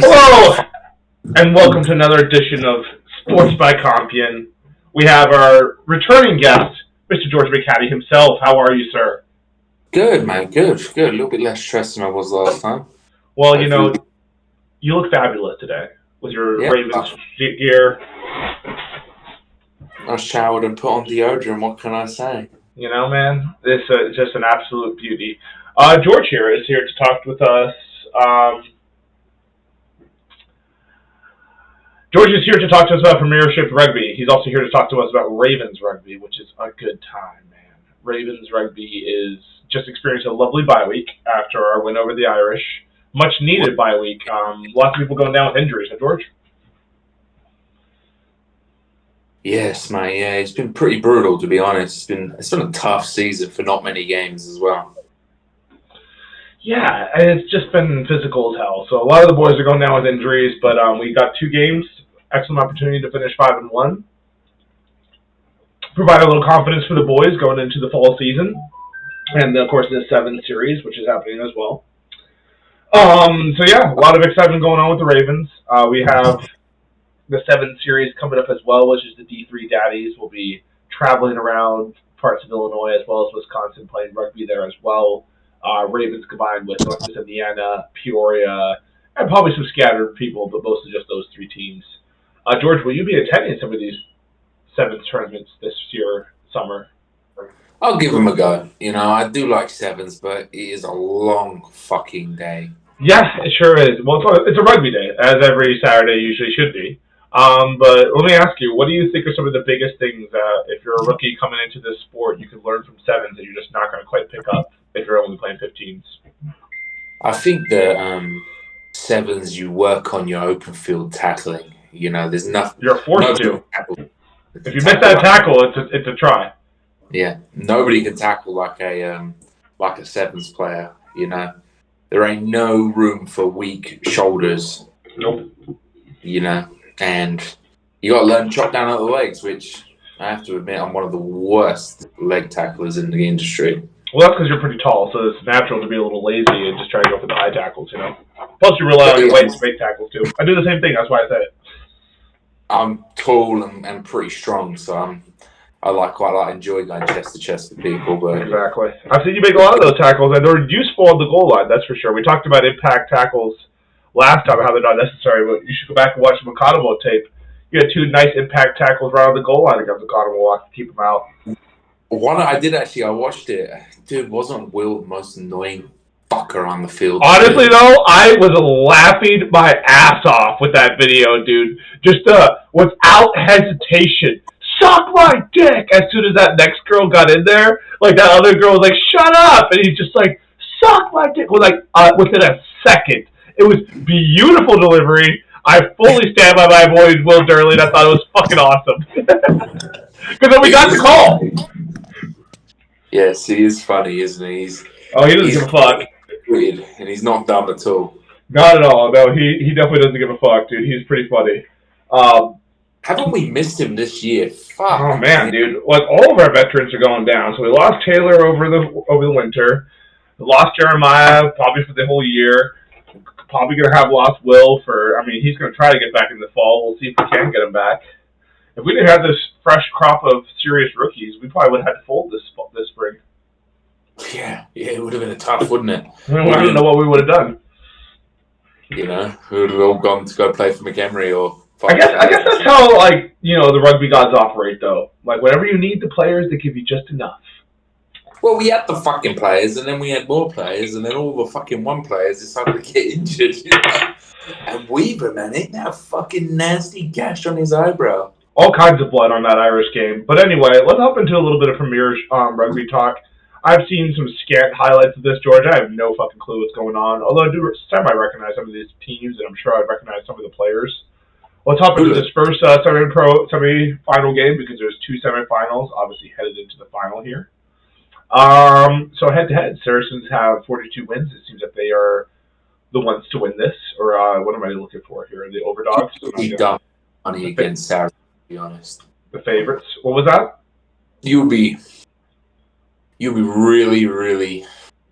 Hello, and welcome to another edition of Sports by Compion. We have our returning guest, Mr. George McHattie himself. How are you, sir? Good, man. Good. A little bit less stressed than I was last time. Well, Hopefully, you look fabulous today with your yeah. Ravens gear. I showered and put on deodorant. What can I say? Man, this is just an absolute beauty. George here is here to talk with us. George is here to talk to us about Premiership Rugby. He's also here to talk to us about Ravens Rugby, which is a good time, man. Ravens Rugby is just experienced a lovely bye week after our win over the Irish. Much needed bye week. Lots of people going down with injuries, huh, George? Yes, mate. Yeah, it's been pretty brutal, to be honest. It's been a tough season for not many games as well. Yeah, it's just been physical as hell. So a lot of the boys are going down with injuries, but we got 2 games. Excellent opportunity to finish 5-1. Provide a little confidence for the boys going into the fall season, and of course the 7 series, which is happening as well. So yeah, a lot of excitement going on with the Ravens. We have the 7 series coming up as well, which is the D3 Daddies. Will be traveling around parts of Illinois as well as Wisconsin, playing rugby there as well. Ravens combined with Northwest Indiana, Peoria, and probably some scattered people, but mostly just those 3 teams. George, will you be attending some of these 7 tournaments this year, summer? I'll give them a go. I do like 7s, but it is a long fucking day. Yeah, it sure is. Well, it's a rugby day, as every Saturday usually should be. But let me ask you, what do you think are some of the biggest things if you're a rookie coming into this sport, you can learn from 7s that you're just not going to quite pick up if you're only playing 15s? I think that 7s, you work on your open field tackling. There's nothing. You're forced to. If you miss that tackle, it's a try. Yeah, nobody can tackle like a 7s player. There ain't no room for weak shoulders. Nope. And you got to learn to chop down other legs, which I have to admit I'm one of the worst leg tacklers in the industry. Well, that's because you're pretty tall, so it's natural to be a little lazy and just try to go for the high tackles, Plus, you rely on your weight to make tackles, too. I do the same thing. That's why I said it. I'm tall and pretty strong, so I quite like enjoy going chest to chest with people. But exactly. I've seen you make a lot of those tackles, and they're useful on the goal line, that's for sure. We talked about impact tackles last time, how they're not necessary, but you should go back and watch the McHattie tape. You had 2 nice impact tackles right on the goal line against the McHattie to keep them out. One I did actually. I watched it. Dude, wasn't Will the most annoying fucker on the field? Honestly, though, I was laughing my ass off with that video, dude. Just without hesitation, suck my dick. As soon as that next girl got in there, like that other girl was like, "Shut up," and he's just like, "Suck my dick." Within a second, it was beautiful delivery. I fully stand by my boy Will Durley. I thought it was fucking awesome. Because then we got the call. Yes, he is funny, isn't he? He doesn't give a fuck. Weird, and he's not dumb at all. Not at all. No, he definitely doesn't give a fuck, dude. He's pretty funny. Haven't we missed him this year? Fuck. Oh man, dude. Like all of our veterans are going down. So we lost Taylor over the winter. We lost Jeremiah probably for the whole year. Probably gonna have lost Will he's gonna try to get back in the fall. We'll see if we can get him back. If we didn't have this fresh crop of serious rookies, we probably would have had to fold this spring. Yeah, it would have been tough, wouldn't it? I don't know what we would have done. We would have all gone to go play for McHattie or. I guess that's how the rugby gods operate, though. Like whenever you need the players, they give you just enough. Well, we had the fucking players, and then we had more players, and then all the fucking one players decided to get injured. And Weaver, man, ain't that fucking nasty gash on his eyebrow? All kinds of blood on that Irish game. But anyway, let's hop into a little bit of Premier rugby talk. I've seen some scant highlights of this, George. I have no fucking clue what's going on. Although I do semi-recognize some of these teams, and I'm sure I'd recognize some of the players. Let's hop into this first semi-final game because there's 2 semi-finals, obviously headed into the final here. So head-to-head, Saracens have 42 wins. It seems that they are the ones to win this. Or what am I looking for here? The overdogs? You'd be dumb money against Saracens, to be honest. The favorites. What was that? You'll be really, really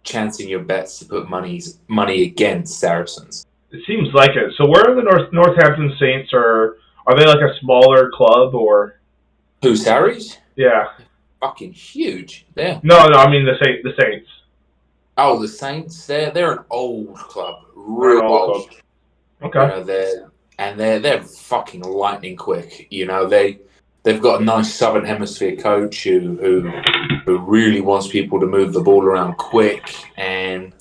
chancing your bets to put money against Saracens. It seems like it. So where are the Northampton Saints? Or are they like a smaller club or? Who's Harry's? Yeah. Fucking huge. There. No. I mean the Saints. Oh, the Saints. They're an old club, They're real an old old. club. Okay. They're fucking lightning quick. They've got a nice Southern Hemisphere coach who really wants people to move the ball around quick. And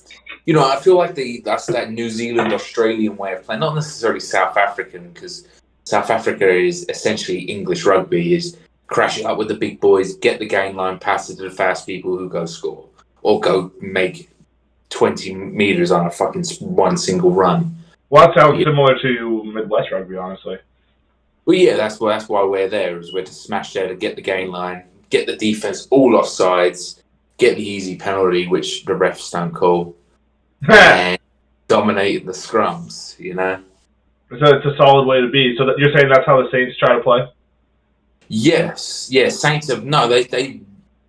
I feel like that's that New Zealand Australian way of playing, not necessarily South African, because South Africa is essentially English rugby, is crash it up with the big boys, get the game line, pass it to the fast people who go score or go make 20 meters on a fucking one single run. Well, that sounds similar to Midwest rugby, honestly. Well, yeah, that's why we're there, is we're to smash there to get the game line, get the defense all off sides, get the easy penalty, which the refs don't call, and dominate the scrums, So it's a solid way to be. So you're saying that's how the Saints try to play? Yes. Saints have they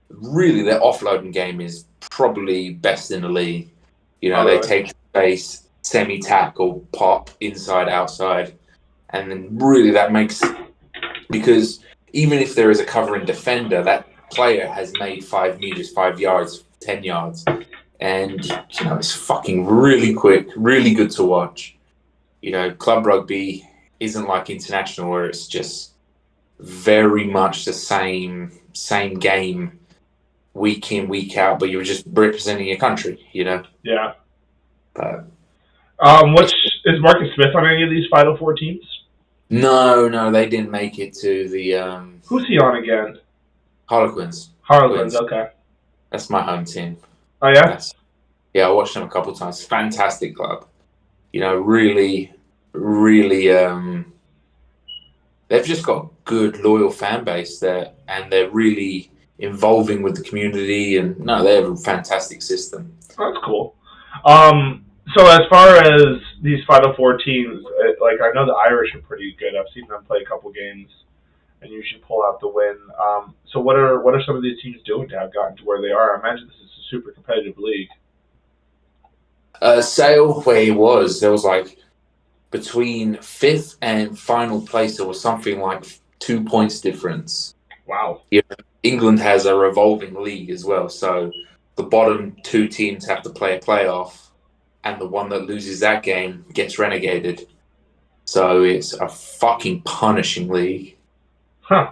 really, their offloading game is probably best in the league. They take space, semi-tackle, pop, inside, outside. And then really that makes, because even if there is a covering defender, that player has made 5 meters, 5 yards, 10 yards. And, it's fucking really quick, really good to watch. Club rugby isn't like international where it's just very much the same game week in, week out, but you're just representing your country, Yeah. But is Marcus Smith on any of these Final Four teams? No, they didn't make it to the. Who's he on again? Harlequins. Okay. That's my home team. Oh yeah. I watched them a couple of times. Fantastic club. Really, really. They've just got good, loyal fan base there, and they're really involving with the community. And no, they have a fantastic system. That's cool. So as far as these Final Four teams, I know the Irish are pretty good. I've seen them play a couple games, and usually pull out the win. So what are some of these teams doing to have gotten to where they are? I imagine this is a super competitive league. Sale, where he was, there was between 5th and final place, there was something like 2 points difference. Wow. England has a revolving league as well, so the bottom 2 teams have to play a playoff, and the one that loses that game gets relegated. So it's a fucking punishing league. Huh.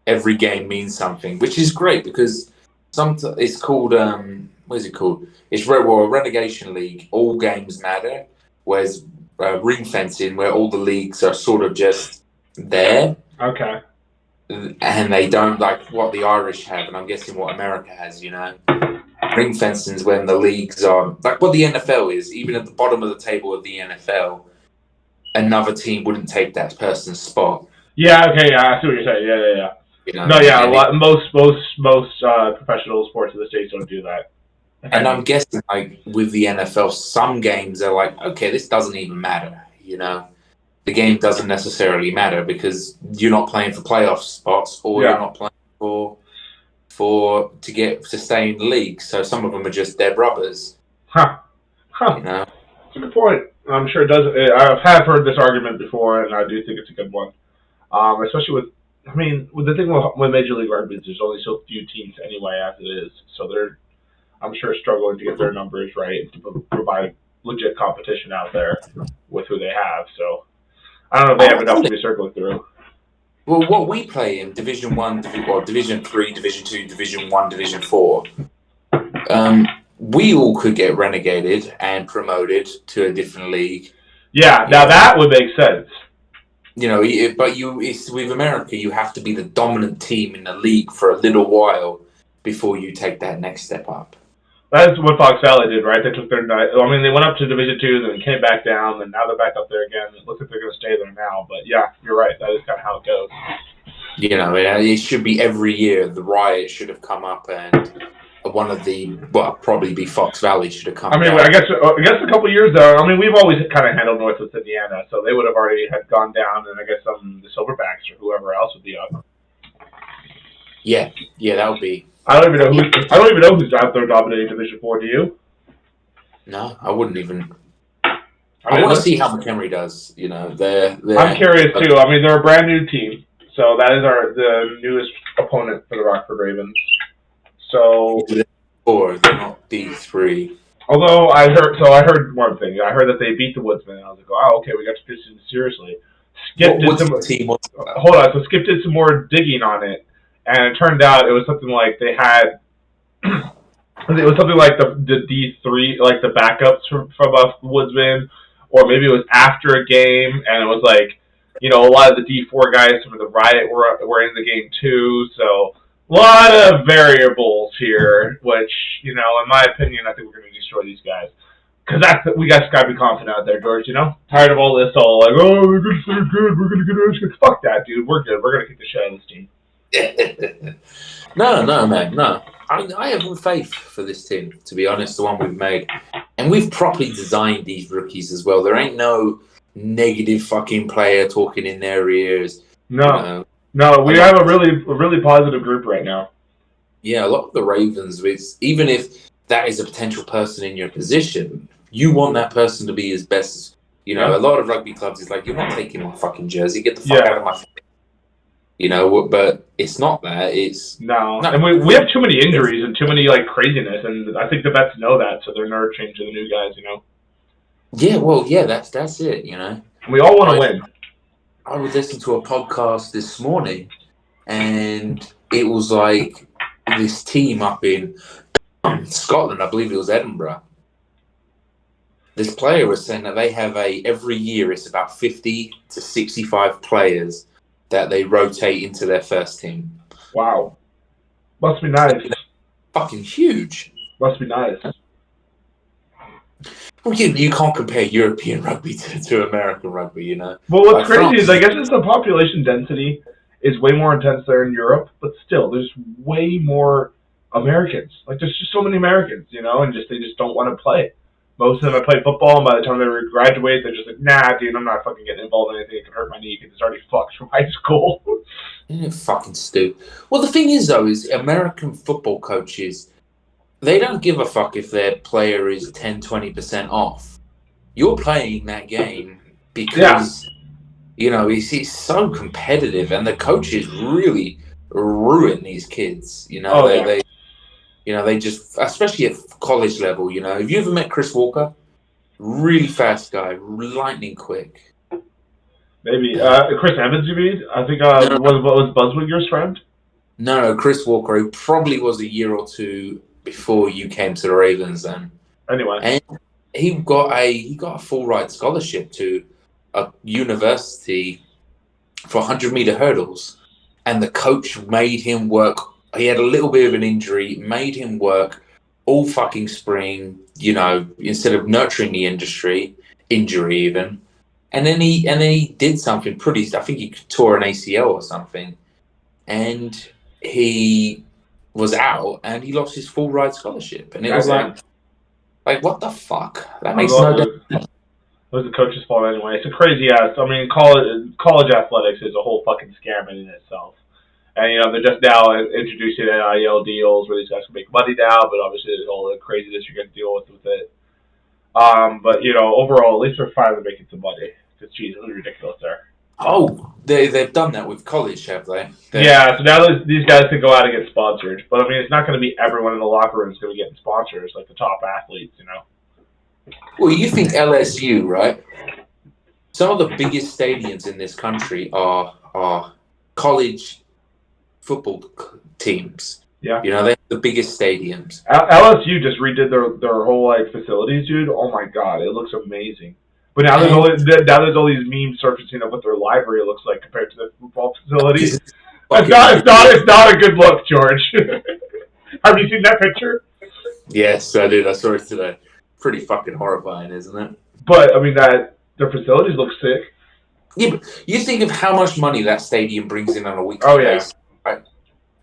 Every game means something, which is great because it's called, what is it called? It's a relegation league. All games matter, whereas ring fencing, where all the leagues are sort of just there. Okay. And they don't like what the Irish have, and I'm guessing what America has, Ring fencing is when the leagues are like what the NFL is. Even at the bottom of the table of the NFL, another team wouldn't take that person's spot. Yeah. Okay. Yeah. I see what you're saying. Yeah. Most professional sports in the States don't do that. And I'm guessing, with the NFL, some games are okay, this doesn't even matter. The game doesn't necessarily matter because you're not playing for playoff spots, or you're not playing to stay in the league. So some of them are just dead rubbers. Huh. It's a good point. I'm sure it does. I've heard this argument before, and I do think it's a good one. Especially with the thing with Major League Rugby, there's only so few teams anyway as it is. So they're, I'm sure, struggling to get their numbers right and to provide legit competition out there with who they have. So I don't know if they have enough to be circling through. Well, what we play in Division 1, Division 3, Division 2, Division 1, Division 4, we all could get relegated and promoted to a different league. Yeah, now that would make sense. But with America, you have to be the dominant team in the league for a little while before you take that next step up. That's what Fox Valley did, right? They took they went up to Division 2, then came back down, and now they're back up there again. It looks like they're going to stay there now. But yeah, you're right. That is kind of how it goes. It should be every year. The Riot should have come up, and one of probably be Fox Valley should have come. I guess a couple of years though. We've always kind of handled Northwest Indiana, so they would have already had gone down, and I guess the Silverbacks or whoever else would be up. Yeah, that would be. I don't even know who's out there dominating Division 4. Do you? No, I wouldn't even. I want to see how McHattie does. You know, I'm curious too. I mean, they're a brand new team, so that is the newest opponent for the Rockford Ravens. So, or they're not D3. Although I heard one thing. I heard that they beat the Woodsmen, and I was like, "Oh, okay, we got to take this seriously." Skip did some. Hold on. So Skip did some more digging on it, and it turned out it was something like they had. It was something like the D3, like the backups from Woodsman, or maybe it was after a game, and it was like, a lot of the D4 guys from the Riot were in the game too. So a lot of variables here, which in my opinion, I think we're going to destroy these guys. Because we got to be confident out there, George. Tired of all this, all like, oh, we're going to stay good, we're going to get our. Fuck that, dude. We're good. We're going to kick the shit out of this team. No, man, no. I have faith for this team, to be honest, the one we've made. And we've properly designed these rookies as well. There ain't no negative fucking player talking in their ears. No, we have a really positive group right now. Yeah, a lot of the Ravens, even if that is a potential person in your position, you want that person to be as best as, a lot of rugby clubs is like, you're not taking my fucking jersey, get the fuck out of my face. But it's not that. It's no, and we have too many injuries and too many craziness, and I think the vets know that, so they're never changing the new guys. Yeah, well, yeah, that's it. We all want to win. I was listening to a podcast this morning, and it was like this team up in Scotland. I believe it was Edinburgh. This player was saying that they have every year it's about 50 to 65 players that they rotate into their first team. Wow. Must be nice. Fucking huge. Must be nice. Well, you can't compare European rugby to American rugby, Well, what's crazy is I guess it's the population density is way more intense there in Europe, but still, there's way more Americans. There's just so many Americans, and they just don't want to play. Most of them have played football, and by the time they graduate, they're just like, nah, dude, I'm not fucking getting involved in anything that can hurt my knee because it's already fucked from high school. Isn't it fucking stupid? Well, the thing is, though, is American football coaches, they don't give a fuck if their player is 10, 20% off. You're playing that game because, it's so competitive, and the coaches really ruin these kids. They just, especially at college level, have you ever met Chris Walker? Really fast guy, lightning quick. Maybe. Chris Evans, you mean? I think, was Buzzwinger's friend? No, Chris Walker, who probably was a year or two before you came to the Ravens then. Anyway. And he got a full ride scholarship to a university for 100-meter hurdles. And the coach made him work. He had a little bit of an injury, made him work all fucking spring, instead of nurturing the injury even. And then he did something pretty, I think he tore an ACL or something. And he was out and he lost his full ride scholarship. And it was like what the fuck? That makes no sense. It was the coach's fault anyway. It's a crazy ass. I mean, college athletics is a whole fucking scam in itself. And, they're just now introducing NIL deals where these guys can make money now, but obviously there's all the craziness you're going to deal with it. But, overall, at least they're finally making some money. Because, geez, it was ridiculous there. Oh, they've done that with college, have they? Yeah, so now these guys can go out and get sponsored. But, I mean, it's not going to be everyone in the locker room is going to be getting sponsors, like the top athletes, Well, you think LSU, right? Some of the biggest stadiums in this country are college football teams. Yeah. They have the biggest stadiums. LSU just redid their whole facilities, dude. Oh my god, it looks amazing. But now there's all these memes surfacing of what their library looks like compared to the football facilities. It's not a good look, George. Have you seen that picture? Yes, I did. I saw it today. Pretty fucking horrifying, isn't it? But I mean their facilities look sick. Yeah, but you think of how much money that stadium brings in on a weekly basis. Right?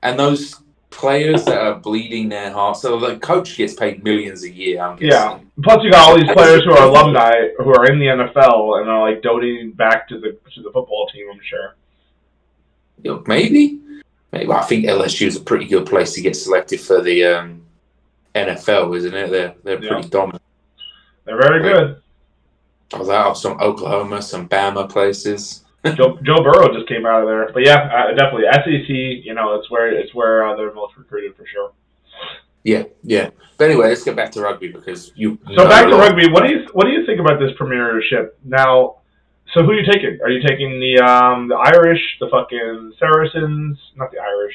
And those players that are bleeding their hearts, so the coach gets paid millions a year, I'm guessing. Yeah. Plus you got all these players who are alumni who are in the NFL and are donating back to the football team, I'm sure. Maybe. I think LSU is a pretty good place to get selected for the NFL, isn't it? They're pretty dominant. They're very good. some Oklahoma, some Bama places. Joe Burrow just came out of there, but yeah, definitely SEC. It's where they're most recruited for sure. Yeah. But anyway, let's get back to rugby because So back to rugby. What do you think about this Premiership now? So who are you taking? Are you taking the Irish, the fucking Saracens? Not the Irish.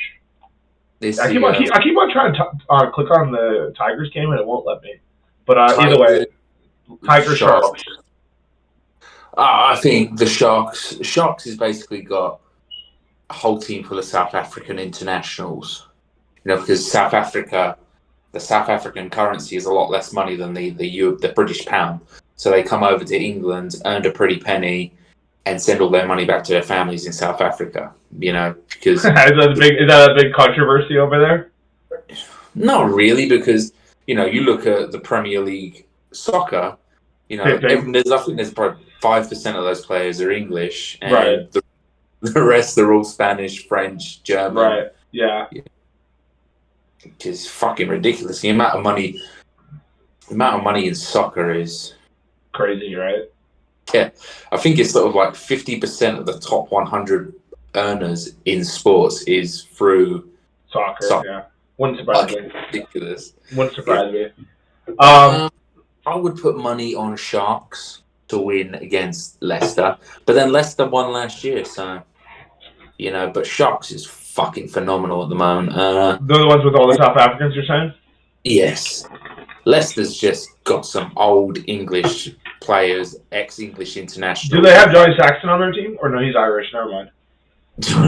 I keep on trying to click on the Tigers game and it won't let me. But either way, Tigers Sharks. I think the Sharks. Sharks has basically got a whole team full of South African internationals. Because the South African currency is a lot less money than the British pound. So they come over to England, earn a pretty penny, and send all their money back to their families in South Africa. Because is that a big controversy over there? Not really, because you look at the Premier League soccer. I think there's probably 5% of those players are English, and right. the rest are all Spanish, French, German. Right. Yeah. Which is fucking ridiculous. The amount of money in soccer is crazy, right? Yeah, I think it's sort of like 50% of the top 100 earners in sports is through soccer. Yeah, wouldn't surprise me. Ridiculous. Wouldn't surprise me. I would put money on Sharks to win against Leicester, but then Leicester won last year, so But Sharks is fucking phenomenal at the moment. They're the ones with all the South Africans, you're saying? Yes. Leicester's just got some old English players, ex-English international. Do they have Johnny Sexton on their team? Or no, he's Irish. Never mind.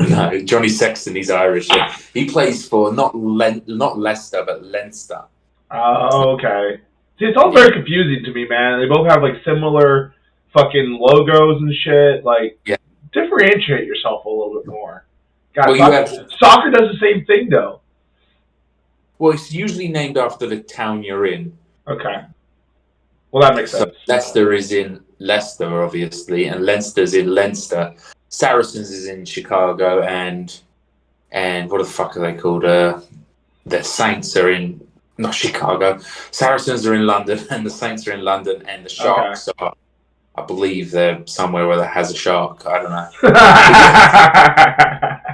No, Johnny Sexton, he's Irish. Yeah. He plays for not Leicester, but Leinster. Oh, okay. See, it's all very confusing to me, man. They both have, like, similar fucking logos and shit. Like, differentiate yourself a little bit more. God, soccer does the same thing, though. Well, it's usually named after the town you're in. Okay. Well, that makes sense. Leicester is in Leicester, obviously, and Leinster's in Leinster. Saracens is in Chicago, and what the fuck are they called? The Saints are in not Chicago. Saracens are in London, and the Saints are in London, and the Sharks are. I believe they're somewhere where that has a shark. I don't know.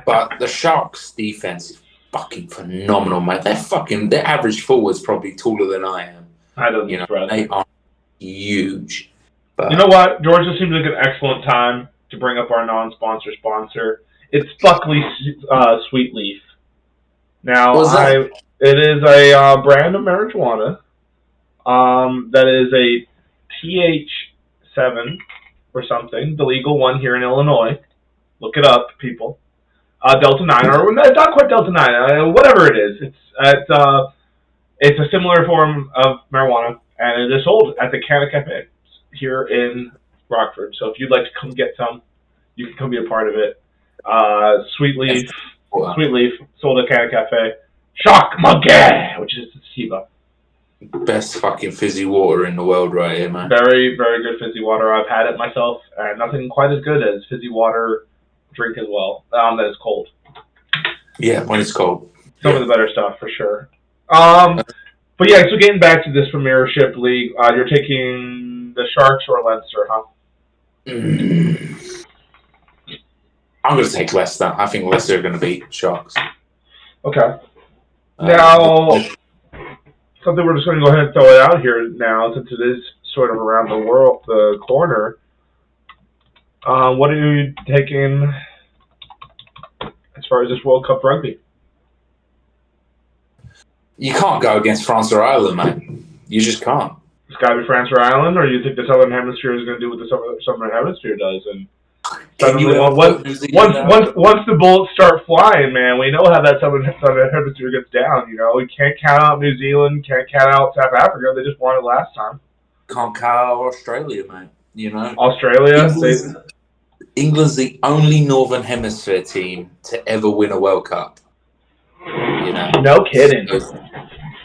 But the Sharks' defense is fucking phenomenal, mate. Their average forward's probably taller than I am. I don't know. They are huge. But you know what? Georgia seems like an excellent time to bring up our non-sponsor sponsor. It's Buckley Sweet Leaf. Now, it is a brand of marijuana that is a TH7 or something, the legal one here in Illinois. Look it up, people. Delta 9, or not quite Delta 9, whatever it is. It's a similar form of marijuana, and it is sold at the Canna Cafe here in Rockford. So if you'd like to come get some, you can come be a part of it. Sweet Leaf, sold at Canna Cafe. Shock Monkey, which is sativa. Best fucking fizzy water in the world right here, man. Very, very good fizzy water. I've had it myself, and nothing quite as good as fizzy water drink as well. That is cold. Yeah, when it's cold. Some of the better stuff, for sure. But yeah, so getting back to this Premiership League, you're taking the Sharks or Leinster, huh? I'm going to take Leicester. I think Leicester are going to beat Sharks. Okay. Now, something we're just going to go ahead and throw it out here now, since it is sort of around the corner. What are you taking as far as this World Cup rugby? You can't go against France or Ireland, mate. You just can't. It's got to be France or Ireland, or you think the Southern Hemisphere is going to do what the Southern Hemisphere does? And suddenly, once the bullets start flying, man, we know how that Southern Hemisphere gets down. We can't count out New Zealand, can't count out South Africa. They just won it last time. Can't count out Australia, mate. Australia. England's the only Northern Hemisphere team to ever win a World Cup. No kidding.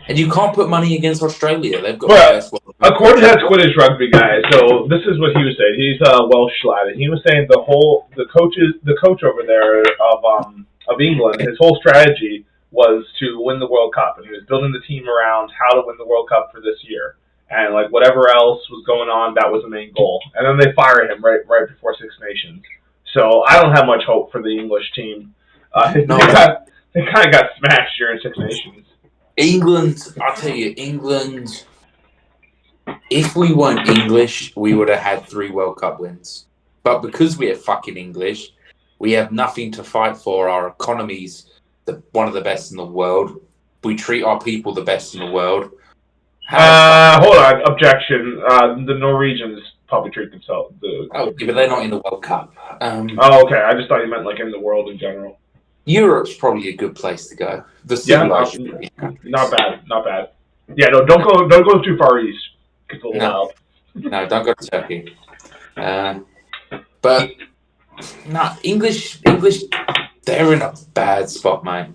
And you can't put money against Australia. They've got the best World Cup. According to that Quidditch rugby guy, so this is what he was saying. He's a Welsh lad, and he was saying the coach over there of England, his whole strategy was to win the World Cup, and he was building the team around how to win the World Cup for this year. and like whatever else was going on, that was the main goal. And then they fire him right before Six Nations. So I don't have much hope for the English team. No, they kind of got smashed during Six Nations. England, I'll tell you, England. If we weren't English, we would have had 3 World Cup wins. But because we are fucking English, we have nothing to fight for. Our economy's one of the best in the world. We treat our people the best in the world. Hold on, objection. The Norwegians probably treat themselves. But they're not in the World Cup. Okay. I just thought you meant like in the world in general. Europe's probably a good place to go. Not bad. Yeah, no, don't go too far east. It's a little wild. No, don't go to Turkey. But no, English, they're in a bad spot, mate.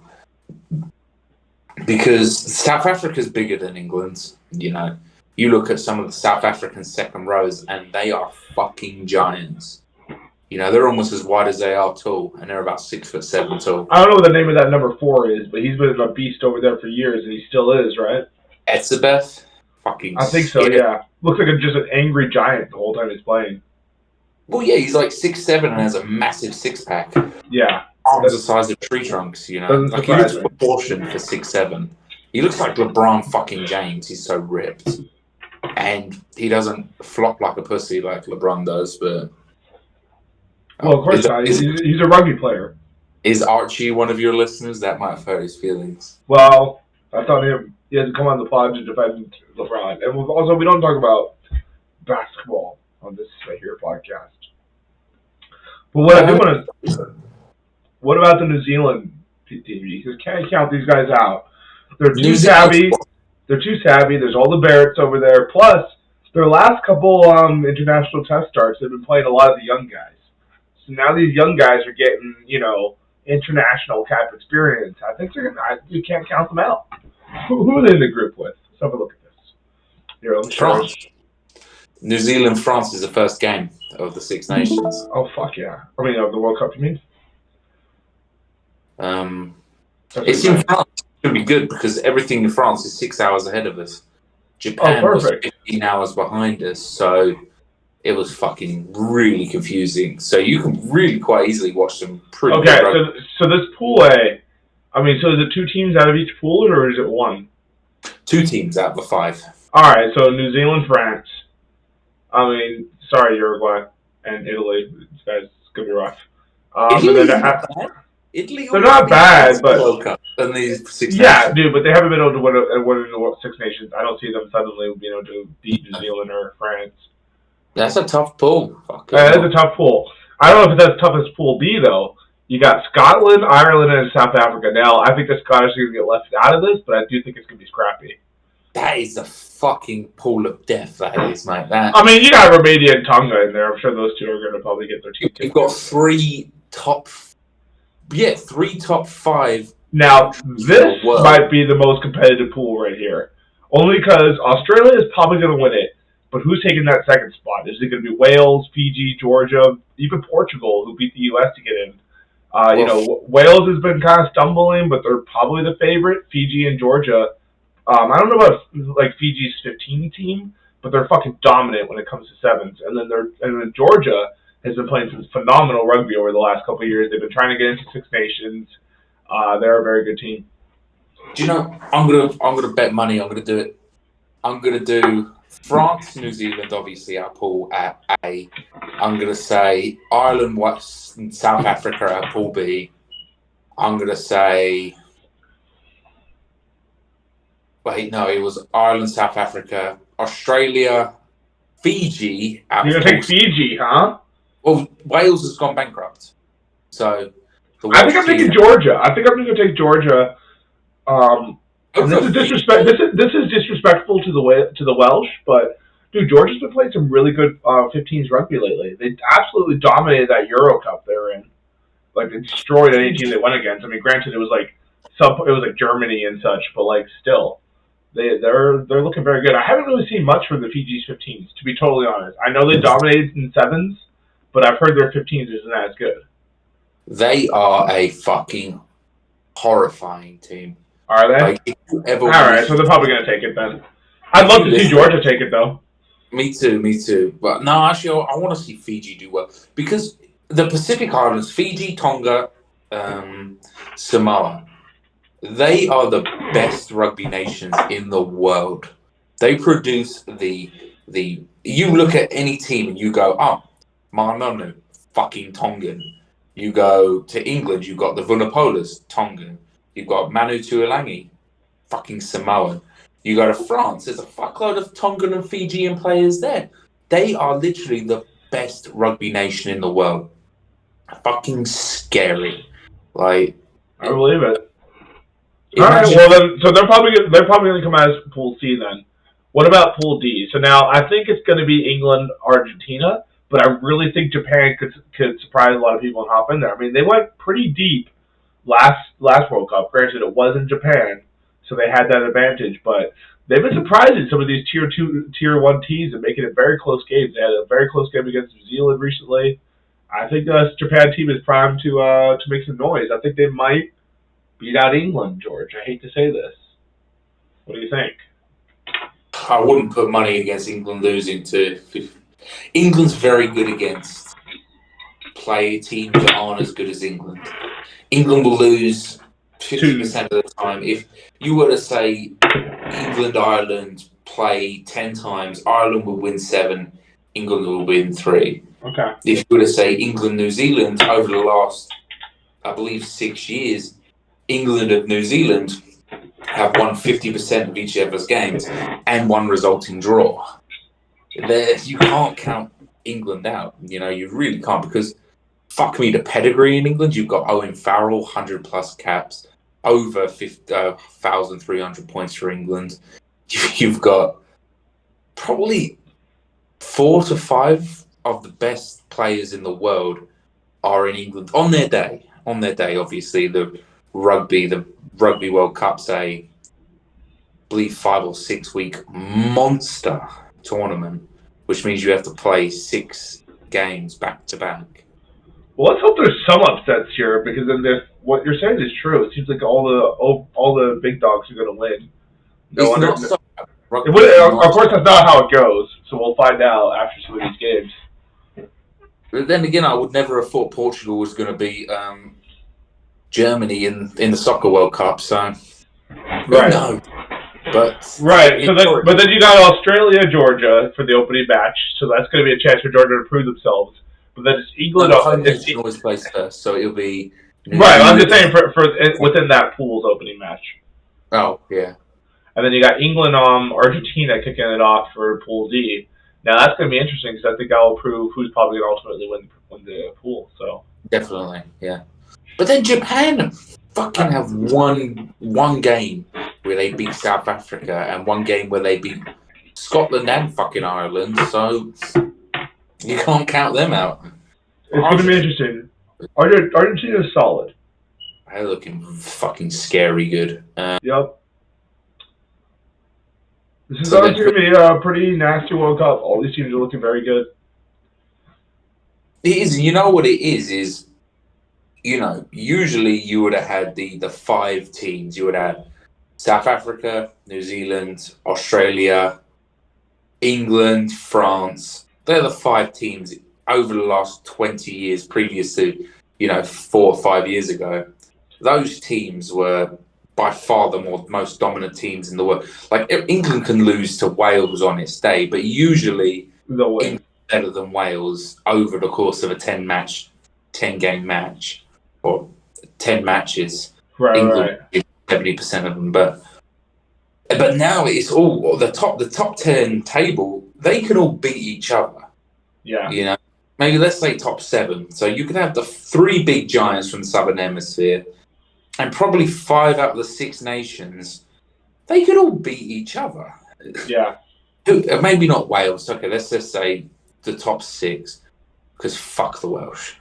Because South Africa's bigger than England. You know, you look at some of the South African second rows, and they are fucking giants. You know, they're almost as wide as they are tall, and they're about 6'7" tall. I don't know what the name of that number 4 is, but he's been a beast over there for years, and he still is, right? Etzebeth? Fucking I think so, yeah. Looks like just an angry giant the whole time he's playing. Well, yeah, he's like 6'7" and has a massive 6-pack. Yeah. Arms the size of tree trunks, you know. Like, he looks proportioned for 6'7". He looks like LeBron fucking James. He's so ripped. And he doesn't flop like a pussy like LeBron does, but... Well, of course not. He's a rugby player. Is Archie one of your listeners? That might have hurt his feelings. Well, that's on him. He has to come on the pod to defend LeBron. And also, we don't talk about basketball on this right here podcast. But what I do want to... What about the New Zealand team? You can't count these guys out. They're too savvy. There's all the Barretts over there. Plus, their last couple international test starts, they've been playing a lot of the young guys. So now these young guys are getting, international cap experience. I think you can't count them out. Who are they in the group with? Let's have a look at this. Here, France. New Zealand, France is the first game of the Six Nations. Oh, fuck yeah. I mean, of the World Cup, you mean? It's in France. It's going to be good because everything in France is 6 hours ahead of us. Japan was 15 hours behind us, so it was fucking really confusing. So you can really quite easily watch some pretty good rugby. So this Pool A, so is it 2 teams out of each pool, or is it 1? 2 teams out of the 5. All right, so New Zealand, France. Sorry, Uruguay and Italy. These guys, it's going to be rough. Italy, they're not bad, but World Cup and these Six Nations. Dude, but they haven't been able to win in the Six Nations. I don't see them suddenly being able to beat New Zealand or France. That's a tough pool. That is a tough pool. I don't know if it's as tough as Pool B though. You got Scotland, Ireland, and South Africa. Now, I think the Scottish are going to get left out of this, but I do think it's going to be scrappy. That is a fucking pool of death. That is, mate. You got Romania and Tonga in there. I'm sure those 2 are going to probably get their team. You've got 3 top 5. Now, this might be the most competitive pool right here. Only because Australia is probably going to win it, but who's taking that second spot? Is it going to be Wales, Fiji, Georgia, even Portugal, who beat the U.S. to get in? Wales has been kind of stumbling, but they're probably the favorite. Fiji and Georgia. I don't know about Fiji's 15 team, but they're fucking dominant when it comes to sevens. And then Georgia has been playing some phenomenal rugby over the last couple of years. They've been trying to get into Six Nations. They're a very good team. Do you know? I'm gonna bet money. I'm gonna do it. I'm gonna do France, New Zealand, obviously our pool at A. I'm gonna say Ireland, West, and South Africa at Pool B. I'm gonna say. Wait, no, it was Ireland, South Africa, Australia, Fiji. You're gonna take Fiji, huh? Well, Wales has gone bankrupt, so. I think I'm taking Georgia. I think I'm going to take Georgia. This is disrespect. This is disrespectful to the Welsh, but dude, Georgia's been playing some really good 15s rugby lately. They absolutely dominated that Euro Cup they're in. They destroyed any team they went against. Granted, it was like Germany and such, but still, they're looking very good. I haven't really seen much from the Fiji's 15s, to be totally honest. I know they dominated in sevens, but I've heard their 15s isn't as good. They are a fucking horrifying team. Are they? All right, so they're probably going to take it then. I'd love to see Georgia take it, though. Me too. But no, actually, I want to see Fiji do well. Because the Pacific Islands, Fiji, Tonga, Samoa, they are the best rugby nations in the world. They produce the. You look at any team and you go, oh, Manonu, fucking Tongan. You go to England, you've got the Vunapolas, Tongan. You've got Manu Tuilangi, fucking Samoan. You go to France, there's a fuckload of Tongan and Fijian players there. They are literally the best rugby nation in the world. Fucking scary. Like, I believe it. All right, well then, so they're probably going to come out as Pool C then. What about Pool D? So now I think it's going to be England, Argentina, but I really think Japan could surprise a lot of people and hop in there. I mean, they went pretty deep last World Cup. Granted, it wasn't Japan, so they had that advantage, but they've been surprising some of these tier 2, tier 1 teams and making it very close games. They had a very close game against New Zealand recently. I think this Japan team is primed to make some noise. I think they might beat out England, George. I hate to say this. What do you think? I wouldn't put money against England losing to. England's very good against teams that aren't as good as England. England will lose 50% of the time. If you were to say England, Ireland play 10 times, Ireland will win 7, England will win 3. Okay. If you were to say England, New Zealand, over the last, I believe, 6 years, England and New Zealand have won 50% of each other's games and one resulting draw. You can't count England out. You really can't, because fuck me, the pedigree in England. You've got Owen Farrell, 100 plus caps, over 1,300 points for England. You've got probably 4 to 5 of the best players in the world are in England on their day. Obviously, the Rugby World Cup's I believe 5 or 6 week monster tournament, which means you have to play 6 games back to back. Well, let's hope there's some upsets here, because then what you're saying is true. It seems like all the big dogs are going to win. Of course, that's not how it goes. So we'll find out after some of these games. But then again, I would never have thought Portugal was going to beat Germany in the Soccer World Cup. So right. No. But right. But then you got Australia, Georgia for the opening match. So that's going to be a chance for Georgia to prove themselves. But then it's England. It's always plays first, so it'll be right. I'm just saying for within that pool's opening match. Oh yeah. And then you got England, Argentina kicking it off for Pool D. Now that's going to be interesting, because I think that will prove who's probably going to ultimately win the pool. So definitely, yeah. But then Japan fucking have one game where they beat South Africa and one game where they beat Scotland and fucking Ireland. So you can't count them out. It's going to be interesting. Argentina's solid. They're looking fucking scary good. Yep. This is going to be a pretty nasty World Cup. All these teams are looking very good. It is. You know what it is, usually you would have had the 5 teams. You would have South Africa, New Zealand, Australia, England, France. They're the 5 teams over the last 20 years previous to, 4 or 5 years ago. Those teams were by far the most dominant teams in the world. Like, England can lose to Wales on its day, but usually England's better than Wales over the course of a 10-game match, or 10 matches. Right, England right. 70% of them, but now it's all the top 10 table. They can all beat each other. Yeah. Maybe let's say top 7. So you could have the 3 big giants from the Southern Hemisphere, and probably 5 out of the 6 nations. They could all beat each other. Yeah. Maybe not Wales. Okay, let's just say the top 6, because fuck the Welsh.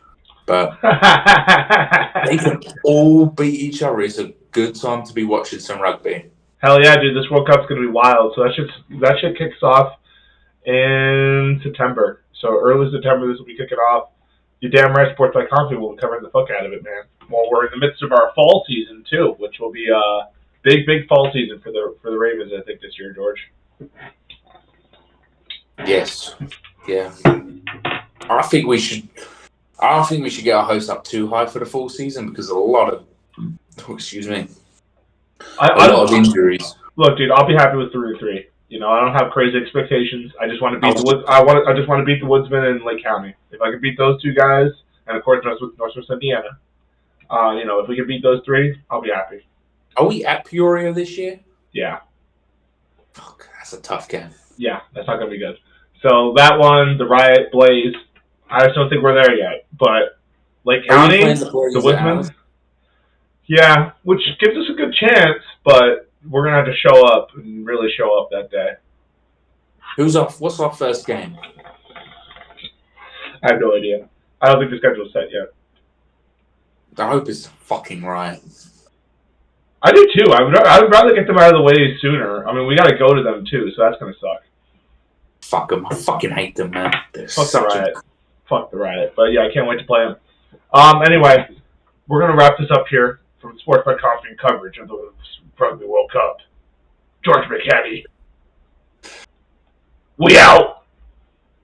But they can all beat each other. It's a good time to be watching some rugby. Hell yeah, dude! This World Cup's gonna be wild. So that shit kicks off in September. So early September, this will be kicking off. You're damn right, Sports.com will be covering the fuck out of it, man. Well, we're in the midst of our fall season too, which will be a big fall season for the Ravens, I think, this year, George. Yes. Yeah. I think we should. I don't think we should get our hopes up too high for the full season because a lot of, a lot of injuries. Look, dude, I'll be happy with 3-3. I don't have crazy expectations. I just want to beat the Woods. I just want to beat the Woodsmen in Lake County. If I can beat those two guys, and of course Northwest Indiana, if we can beat those three, I'll be happy. Are we at Peoria this year? Yeah. Fuck, that's a tough game. Yeah, that's not gonna be good. So that one, the Riot, Blaze, I just don't think we're there yet. But Lake County, the Woodsmen, yeah, which gives us a good chance, but we're gonna have to show up and really show up that day. What's our first game? I have no idea. I don't think the schedule's set yet. I hope it's fucking right. I do too. I would rather get them out of the way sooner. I mean, we got to go to them too, so that's gonna suck. Fuck them. I fucking hate them, man. Fuck the Riot. Fuck the Riot. But yeah, I can't wait to play them. Anyway, we're gonna wrap this up here from Sports by Coffee coverage of the Rugby World Cup. George McHattie. We out.